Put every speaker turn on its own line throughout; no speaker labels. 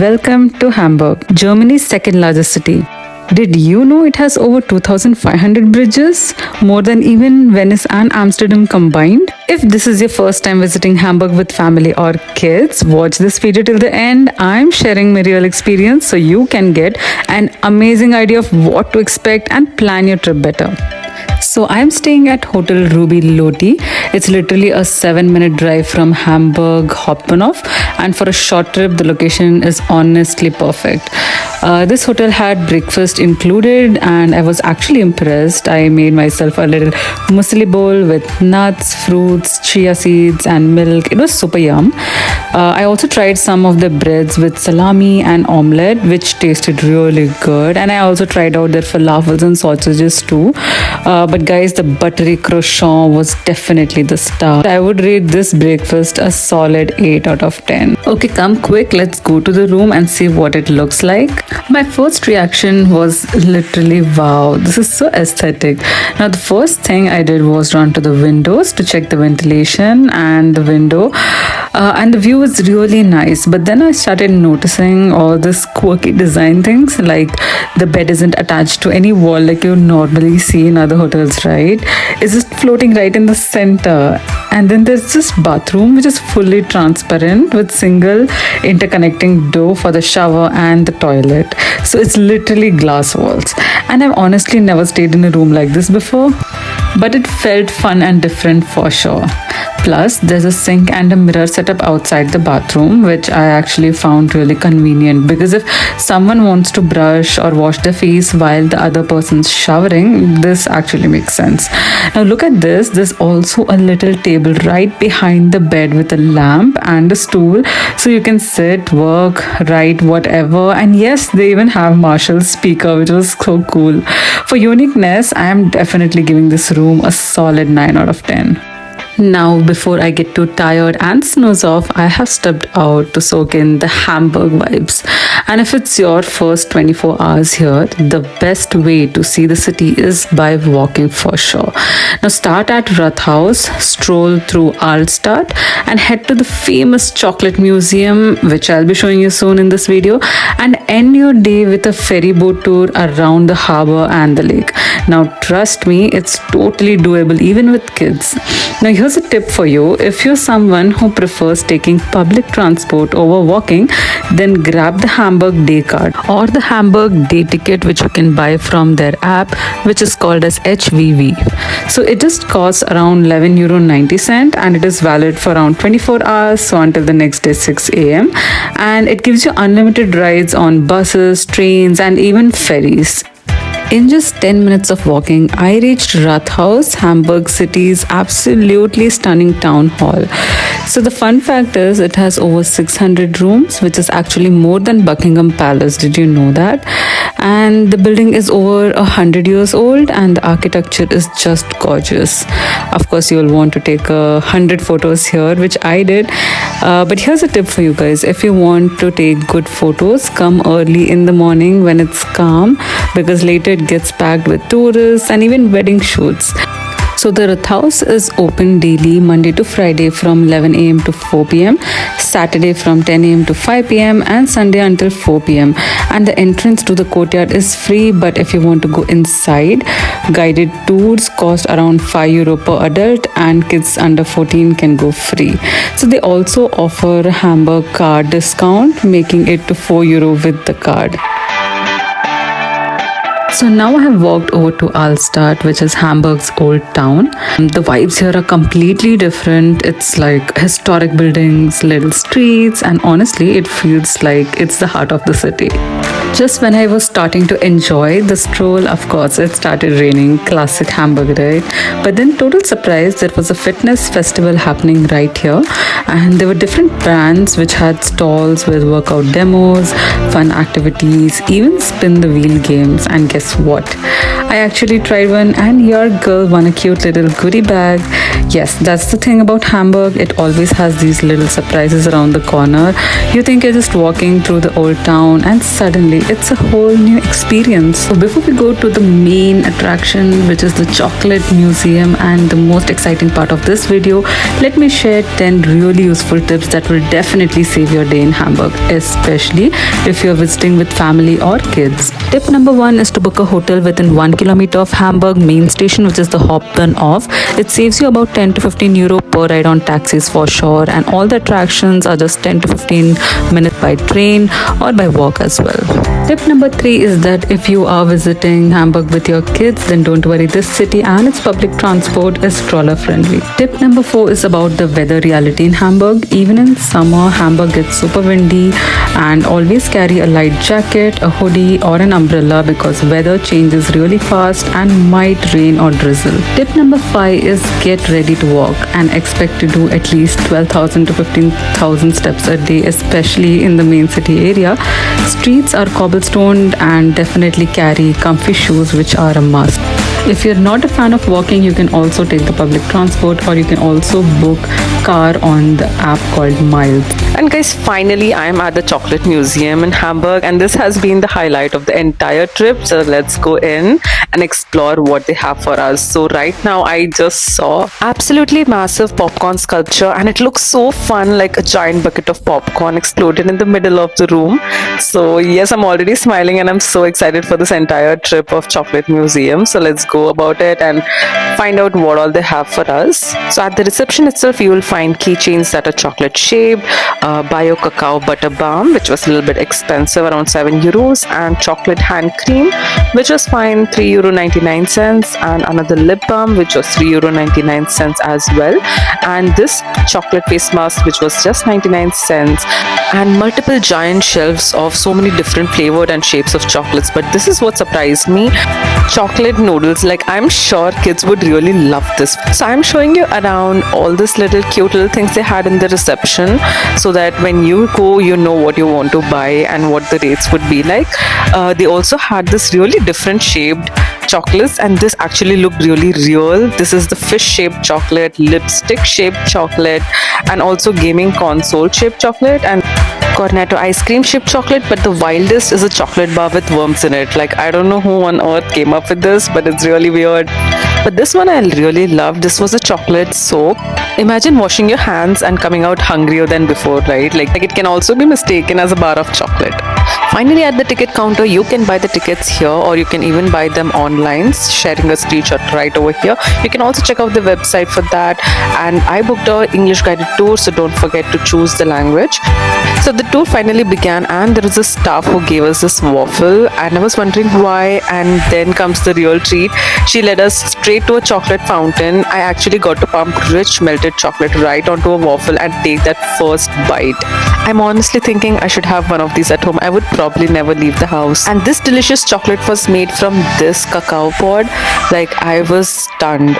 Welcome to Hamburg, Germany's second largest city. Did you know it has over 2,500 bridges? More than even Venice and Amsterdam combined? If this is your first time visiting Hamburg with family or kids, watch this video till the end. I'm sharing my real experience so you can get an amazing idea of what to expect and plan your trip better. So I'm staying at Hotel Ruby Loti. It's literally a 7-minute drive from Hamburg Hauptbahnhof, and for a short trip the location is honestly perfect. This hotel had breakfast included and I was actually impressed. I made myself a little muesli bowl with nuts, fruits, chia seeds and milk. It was super yum. I also tried some of the breads with salami and omelette, which tasted really good, and I also tried out their falafels and sausages too. But guys, the buttery croissant was definitely the star. I would rate this breakfast a solid 8 out of 10. Okay, come quick, let's go to the room and see what it looks like. My first reaction was literally, wow, this is so aesthetic. Now the first thing I did was run to the windows to check the ventilation and the window, and the view was really nice. But then I started noticing all this quirky design things, like the bed isn't attached to any wall like you normally see in other hotels, right? It's just floating right in the center. And then there's this bathroom which is fully transparent with single interconnecting door for the shower and the toilet. So it's literally glass walls. And I've honestly never stayed in a room like this before, but it felt fun and different for sure. Plus, there's a sink and a mirror set up outside the bathroom, which I actually found really convenient, because if someone wants to brush or wash their face while the other person's showering, this actually makes sense. Now look at this. There's also a little table right behind the bed with a lamp and a stool, so you can sit, work, write, whatever. And yes, they even have Marshall's speaker, which was so cool. For uniqueness, I am definitely giving this room a solid 9 out of 10. Now, before I get too tired and snooze off, I have stepped out to soak in the Hamburg vibes. And if it's your first 24 hours here, the best way to see the city is by walking for sure. Now start at Rathaus, stroll through Altstadt and head to the famous chocolate museum, which I'll be showing you soon in this video, and end your day with a ferry boat tour around the harbor and the lake. Now trust me, it's totally doable even with kids. Now here's a tip for you. If you're someone who prefers taking public transport over walking, then grab the Hamburg day card or the Hamburg day ticket, which you can buy from their app, which is called as HVV. So it just costs around €11.90 and it is valid for around 24 hours, so until the next day 6 a.m. and it gives you unlimited rides on buses, trains and even ferries. In just 10 minutes of walking, I reached Rathaus, Hamburg city's absolutely stunning town hall. So the fun fact is it has over 600 rooms, which is actually more than Buckingham Palace. Did you know that? And the building is over 100 years old and the architecture is just gorgeous. Of course, you'll want to take 100 photos here, which I did. But here's a tip for you guys. If you want to take good photos, come early in the morning when it's calm, because later it gets packed with tourists and even wedding shoots. So the Rathaus is open daily Monday to Friday from 11 a.m. to 4 p.m, Saturday from 10 a.m. to 5 p.m, and Sunday until 4 p.m. And the entrance to the courtyard is free, but if you want to go inside, guided tours cost around €5 per adult and kids under 14 can go free. So they also offer a Hamburg card discount, making it to €4 with the card. So now I have walked over to Altstadt, which is Hamburg's old town. The vibes here are completely different. It's like historic buildings, little streets, and honestly, it feels like it's the heart of the city. Just when I was starting to enjoy the stroll, of course, it started raining. Classic Hamburg, right? But then, total surprise, there was a fitness festival happening right here, and there were different brands which had stalls with workout demos, fun activities, even spin the wheel games. And guess what? I actually tried one, and your girl won a cute little goodie bag. Yes, that's the thing about Hamburg. It always has these little surprises around the corner. You think you're just walking through the old town, and suddenly It's a whole new experience. So before we go to the main attraction, which is the chocolate museum, and the most exciting part of this video, let me share 10 really useful tips that will definitely save your day in Hamburg, especially if you're visiting with family or kids. Tip number 1 is to book a hotel within 1 kilometer of Hamburg main station, which is the Hauptbahnhof. It saves you about 10 to 15 euro per ride on taxis for sure, and all the attractions are just 10 to 15 minutes by train or by walk as well. Tip number 3 is that if you are visiting Hamburg with your kids, then don't worry, this city and its public transport is stroller friendly. Tip number 4 is about the weather reality in Hamburg. Even in summer, Hamburg gets super windy, and always carry a light jacket, a hoodie or an umbrella because weather changes really fast and might rain or drizzle. Tip number 5 is get ready to walk and expect to do at least 12,000 to 15,000 steps a day, especially in the main city area. Streets are cobblestoned, and definitely carry comfy shoes, which are a must. If you're not a fan of walking, you can also take the public transport, or you can also book car on the app called Miles.
And guys, finally I am at the chocolate museum in Hamburg, and this has been the highlight of the entire trip. So let's go in and explore what they have for us. So right now I just saw absolutely massive popcorn sculpture, and it looks so fun, like a giant bucket of popcorn exploded in the middle of the room. So yes, I'm already smiling, and I'm so excited for this entire trip of chocolate museum. So let's go about it and find out what all they have for us. So at the reception itself, you will find keychains that are chocolate shaped, bio cacao butter balm, which was a little bit expensive, around 7 euros, and chocolate hand cream, which was fine, 3.99 euro, and another lip balm, which was 3.99 euro as well, and this chocolate face mask, which was just 99 cents, and multiple giant shelves of so many different flavored and shapes of chocolates. But this is what surprised me, chocolate noodles. Like, I'm sure kids would really love this. So I'm showing you around all this little cute little things they had in the reception, so that when you go, you know what you want to buy and what the rates would be like. They also had this really different shaped chocolates, and this actually looked really real. This is the fish shaped chocolate, lipstick shaped chocolate, and also gaming console shaped chocolate, and cornetto ice cream shaped chocolate. But the wildest is a chocolate bar with worms in it. Like, I don't know who on earth came up with this, but it's really weird. But this one I really loved. This was a chocolate soap. Imagine washing your hands and coming out hungrier than before, right? Like it can also be mistaken as a bar of chocolate. Finally, at the ticket counter, you can buy the tickets here, or you can even buy them online, sharing a screenshot right over here. You can also check out the website for that. And I booked a English guided tour, so don't forget to choose the language. So the tour finally began, and there was a staff who gave us this waffle, and I was wondering why. And then comes the real treat. She led us straight to a chocolate fountain. I actually got to pump rich melted chocolate right onto a waffle and take that first bite. I'm honestly thinking I should have one of these at home. I would probably never leave the house. And this delicious chocolate was made from this cacao pod. Like, I was stunned.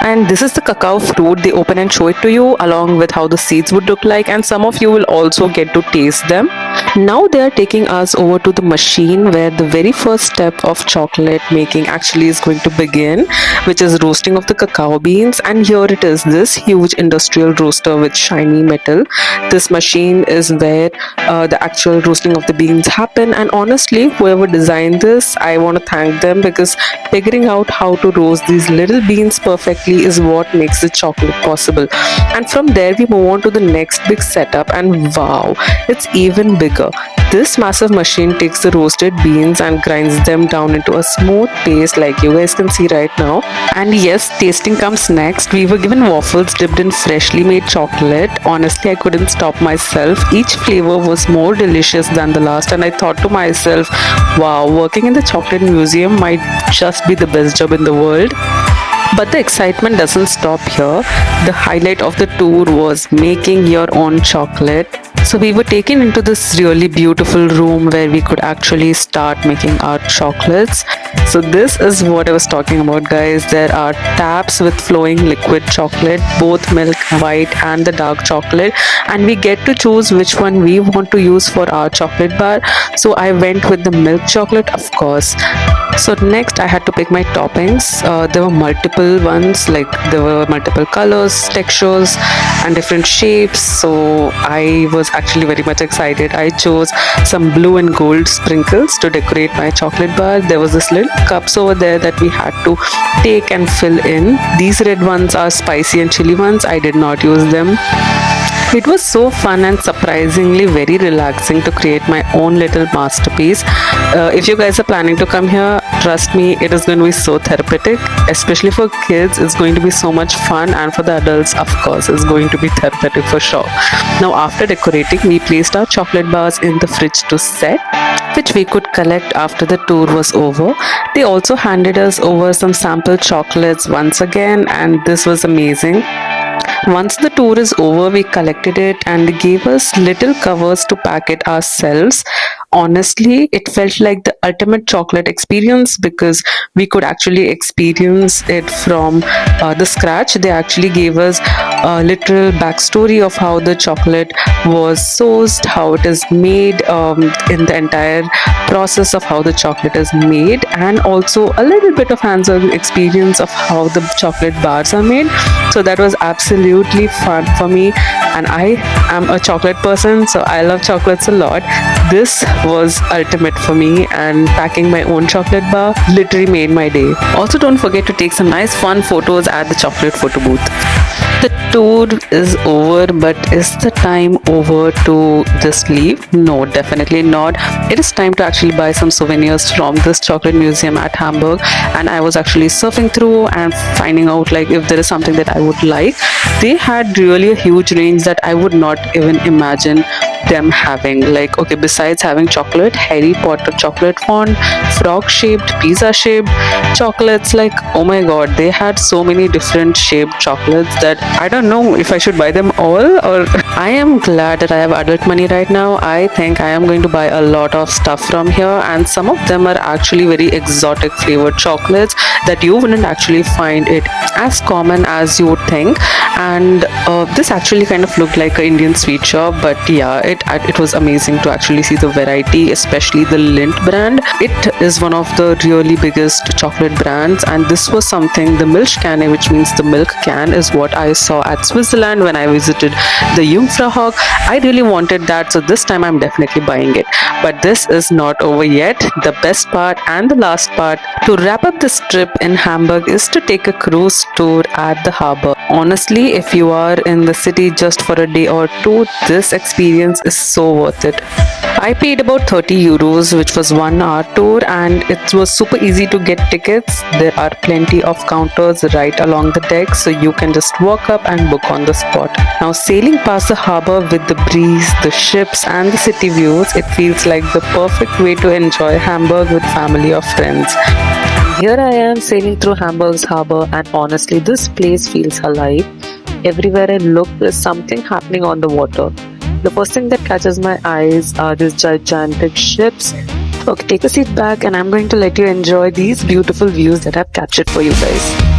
And this is the cacao fruit. They open and show it to you, along with how the seeds would look like, and some of you will also get to taste them. Now they are taking us over to the machine where the very first step of chocolate making actually is going to begin, which is roasting of the cacao beans. And here it is, this huge industrial roaster with shiny metal. This machine is where the actual roasting of the beans happen. And honestly, whoever designed this, I want to thank them, because figuring out how to roast these little beans perfectly is what makes the chocolate possible. And from there we move on to the next big setup, and wow, it's even bigger. This massive machine takes the roasted beans and grinds them down into a smooth paste, like you guys can see right now. And yes, tasting comes next. We were given waffles dipped in freshly made chocolate. Honestly, I couldn't stop myself. Each flavor was more delicious than the last, and I thought to myself, wow, working in the chocolate museum might just be the best job in the world. But the excitement doesn't stop here. The highlight of the tour was making your own chocolate. So we were taken into this really beautiful room where we could actually start making our chocolates. So this is what I was talking about, guys. There are taps with flowing liquid chocolate, both milk, white and the dark chocolate, and we get to choose which one we want to use for our chocolate bar. So I went with the milk chocolate, of course. So next I had to pick my toppings. There were multiple ones, like there were multiple colors, textures and different shapes. So I was actually very much excited. I chose some blue and gold sprinkles to decorate my chocolate bar. There was this little cups over there that we had to take and fill in. These red ones are spicy and chili ones. I did not use them. It was so fun and surprisingly very relaxing to create my own little masterpiece. If you guys are planning to come here, trust me, it is going to be so therapeutic. Especially for kids, it's going to be so much fun, and for the adults, of course, it's going to be therapeutic for sure. Now, after decorating, we placed our chocolate bars in the fridge to set, which we could collect after the tour was over. They also handed us over some sample chocolates once again, and this was amazing. Once the tour is over, we collected it and gave us little covers to pack it ourselves. Honestly, it felt like the ultimate chocolate experience because we could actually experience it from the scratch. They actually gave us a literal backstory of how the chocolate was sourced, how it is made, in the entire process of how the chocolate is made, and also a little bit of hands-on experience of how the chocolate bars are made. So that was absolutely fun for me, and I am a chocolate person, so I love chocolates a lot. This was ultimate for me, and packing my own chocolate bar literally made my day. Also, don't forget to take some nice fun photos at the chocolate photo booth. The tour is over, but is the time over to just leave? No, definitely not. It is time to actually buy some souvenirs from this chocolate museum at Hamburg, and I was actually surfing through and finding out like if there is something that I would like. They had really a huge range that I would not even imagine them having. Like, okay, besides having chocolate, Harry Potter chocolate font, frog shaped, pizza shaped chocolates, like, oh my god, they had so many different shaped chocolates that I don't know if I should buy them all, or I am glad that I have adult money right now. I think I am going to buy a lot of stuff from here, and some of them are actually very exotic flavored chocolates that you wouldn't actually find it as common as you would think. And this actually kind of looked like an Indian sweet shop, but yeah, it was amazing to actually see the variety, especially the Lindt brand. It is one of the really biggest chocolate brands, and this was something, the Milchkanne, which means the milk can, is what I saw at Switzerland when I visited the Jungfraujoch. I really wanted that, so this time I'm definitely buying it. But this is not over yet. The best part and the last part to wrap up this trip in Hamburg is to take a cruise tour at the harbor. Honestly, if you are in the city just for a day or two, this experience is so worth it. I paid about 30 euros, which was 1 hour tour, and it was super easy to get tickets. There are plenty of counters right along the deck, so you can just walk up and book on the spot. Now, sailing past the harbor with the breeze, the ships and the city views, it feels like the perfect way to enjoy Hamburg with family or friends. Here I am sailing through Hamburg's harbor, and honestly, this place feels alive. Everywhere I look, there's something happening on the water. The first thing that catches my eyes are these gigantic ships. Okay, take a seat back, and I'm going to let you enjoy these beautiful views that I've captured for you guys.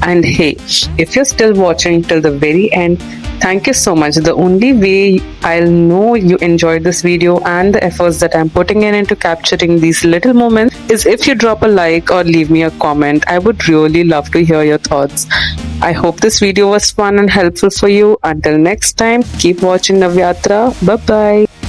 And hey, if you're still watching till the very end, thank you so much. The only way I'll know you enjoyed this video and the efforts that I'm putting in into capturing these little moments is if you drop a like or leave me a comment. I would really love to hear your thoughts. I hope this video was fun and helpful for you. Until next time, keep watching Navyatraa. Bye bye.